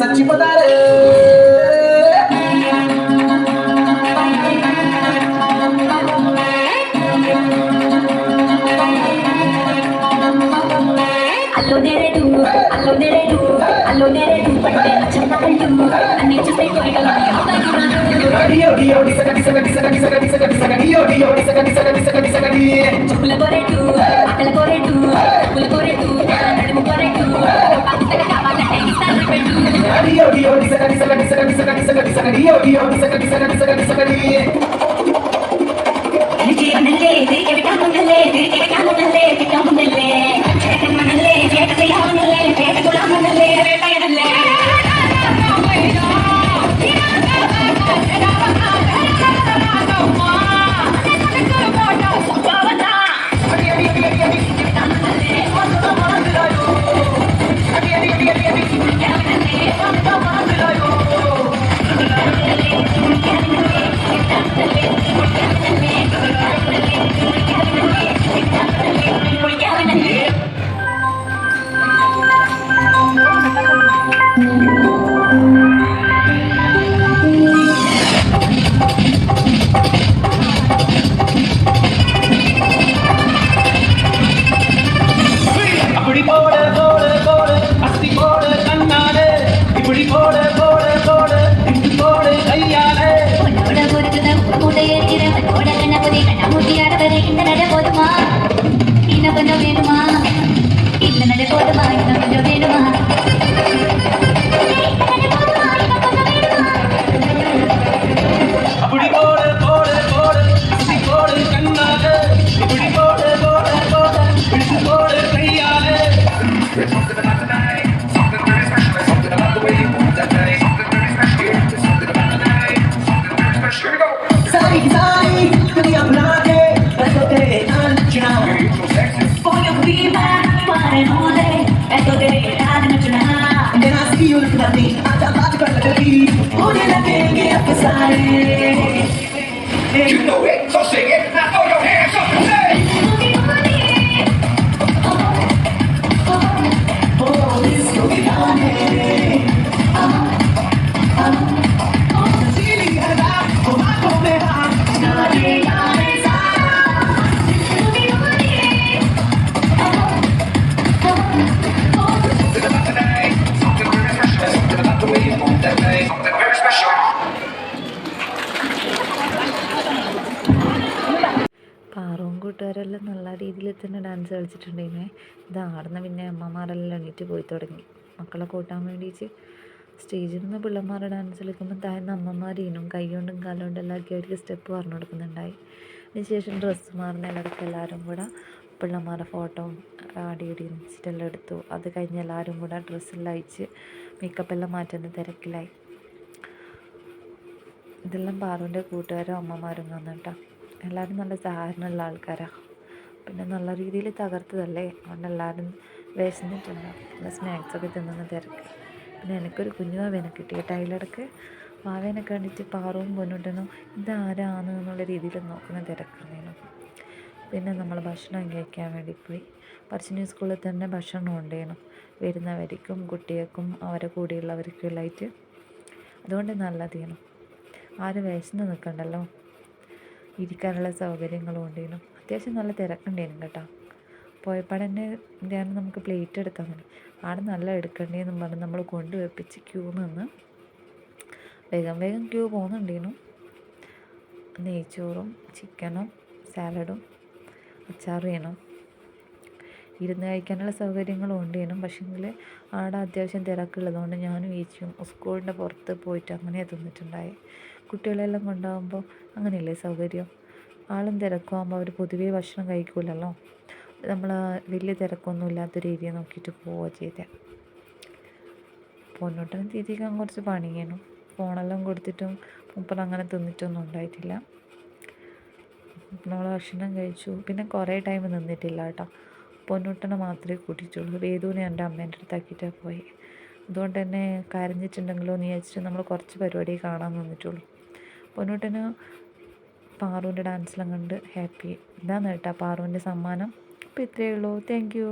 सच्ची पता रे allo nere du pande chana kandu anne chuste koi kala yoda dio dio disaka chukla kore tu akal kore tu kul kore tu nadu kore tu pakitaka kawala istan petu dio dio disaka dio Niki manale dirke vitamunale manale jeta yamunale peta gulamunale peta yanale Thank you. You know it, so sing it. Now throw your hands up and say. Something about the night, something very special. Something about the way you move that thing, something very special. പാറും കൂട്ടുകാരെല്ലാം നല്ല രീതിയിൽ തന്നെ dance കളിച്ചിട്ടുണ്ടായിരുന്നേ. ഇത് ആടുന്ന പിന്നെ അമ്മമാരെല്ലാം എണീറ്റ് പോയി തുടങ്ങി മക്കളെ കൂട്ടാൻ വേണ്ടിയിട്ട്. സ്റ്റേജിൽ നിന്ന് പിള്ളേന്മാരുടെ ഡാൻസ് കളിക്കുമ്പോൾ താഴ്ന്ന അമ്മമാരീനും കൈ കൊണ്ടും കാലുകൊണ്ടും എല്ലാം ആക്കി അവർക്ക് സ്റ്റെപ്പ് പറഞ്ഞു കൊടുക്കുന്നുണ്ടായി. അതിനുശേഷം ഡ്രസ്സ് മാറുന്നതിലടക്കം എല്ലാവരും കൂടെ പിള്ളേന്മാരുടെ ഫോട്ടോ ആടി ഇടി വെച്ചിട്ടെല്ലാം എടുത്തു. അത് കഴിഞ്ഞ് എല്ലാവരും കൂടെ ഡ്രസ്സെല്ലാം അയച്ച് മേക്കപ്പെല്ലാം മാറ്റുന്ന തിരക്കിലായി. ഇതെല്ലാം പാറുവിൻ്റെ കൂട്ടുകാരും അമ്മമാരും വന്നിട്ടാ. എല്ലാവരും നല്ല സഹകരണമുള്ള ആൾക്കാരാണ്. പിന്നെ നല്ല രീതിയിൽ തകർത്തതല്ലേ, അതുകൊണ്ട് എല്ലാവരും വിശന്നിട്ടുണ്ടാവും. നല്ല സ്നാക്സൊക്കെ തിന്നുന്ന തിരക്ക്. പിന്നെ എനിക്കൊരു കുഞ്ഞു വാവേനെ കിട്ടി കേട്ടോ. അതിലിടക്ക് വാവേനെ കണ്ടിട്ട് പാറുവും പൊന്നൂട്ടനും ഇതാരാണ് എന്നുള്ള രീതിയിൽ നോക്കുന്ന തിരക്കായിരുന്നു. പിന്നെ നമ്മൾ ഭക്ഷണം കഴിക്കാൻ വേണ്ടി പോയി. പറശ്ശിനി സ്കൂളിൽ തന്നെ ഭക്ഷണം ഉണ്ടായിരുന്നു വരുന്നവർക്കും കുട്ടികൾക്കും അവരെ കൂടെയുള്ളവർക്കും എല്ലായിട്ട്. അതുകൊണ്ട് നല്ലതേനു, ആരും വിശന്ന് നിൽക്കണ്ടല്ലോ. ഇരിക്കാനുള്ള സൗകര്യങ്ങളും ഉണ്ടായിരുന്നു. അത്യാവശ്യം നല്ല തിരക്കുണ്ടായിരുന്നു കേട്ടോ. പോയപ്പാടന്നെ ഞാൻ നമുക്ക് പ്ലേറ്റ് എടുക്കാൻ മതി, ആടെ നല്ല എടുക്കണ്ടേന്നും പറഞ്ഞ് നമ്മൾ കൊണ്ടുവെപ്പിച്ച് ക്യൂ നിന്ന് വേഗം വേഗം ക്യൂ പോകുന്നുണ്ടായിരുന്നു. നെയ്ച്ചോറും ചിക്കനും സാലഡും അച്ചാറും വേണം. ഇരുന്ന് കഴിക്കാനുള്ള സൗകര്യങ്ങളും ഉണ്ടായിരുന്നു. പക്ഷേങ്കിൽ ആടെ അത്യാവശ്യം തിരക്കുള്ളതുകൊണ്ട് ഞാനും ചേച്ചിയും സ്കൂളിൻ്റെ പുറത്ത് പോയിട്ട് അങ്ങനെ തിന്നിട്ടുണ്ടായി. കുട്ടികളെല്ലാം കൊണ്ടാകുമ്പോൾ അങ്ങനെയല്ലേ സൗകര്യം. ആളും തിരക്കുമാകുമ്പോൾ അവർ പൊതുവേ ഭക്ഷണം കഴിക്കില്ലല്ലോ. നമ്മൾ വലിയ തിരക്കൊന്നും ഇല്ലാത്തൊരു ഏരിയ നോക്കിയിട്ട് പോവുക ചെയ്തേ. പൊന്നോട്ടനും തീറ്റിക്കാൻ കുറച്ച് പണിയേനു. ഫോണെല്ലാം കൊടുത്തിട്ടും മൂപ്പർ തിന്നിട്ടൊന്നും ഉണ്ടായിട്ടില്ല. നമ്മൾ ഭക്ഷണം കഴിച്ചു. പിന്നെ കുറേ ടൈം നിന്നിട്ടില്ല കേട്ടോ. പൊന്നൂട്ടനെ മാത്രമേ കൂട്ടിയിട്ടുള്ളൂ. വേദുവിനെ എൻ്റെ അമ്മേൻ്റെ അടുത്താക്കിയിട്ടാണ് പോയി. അതുകൊണ്ട് തന്നെ കരഞ്ഞിട്ടുണ്ടെങ്കിലോ എന്ന് വിചാരിച്ചിട്ട് നമ്മൾ കുറച്ച് പരിപാടി കാണാൻ നിന്നിട്ടുള്ളൂ. പൊന്നൂട്ടന് പാറുവിൻ്റെ ഡാൻസെല്ലാം കണ്ട് ഹാപ്പി. ഇതാണ് കേട്ടോ പാറുവിൻ്റെ സമ്മാനം. അപ്പോൾ ഇത്രയേ ഉള്ളൂ. Thank you.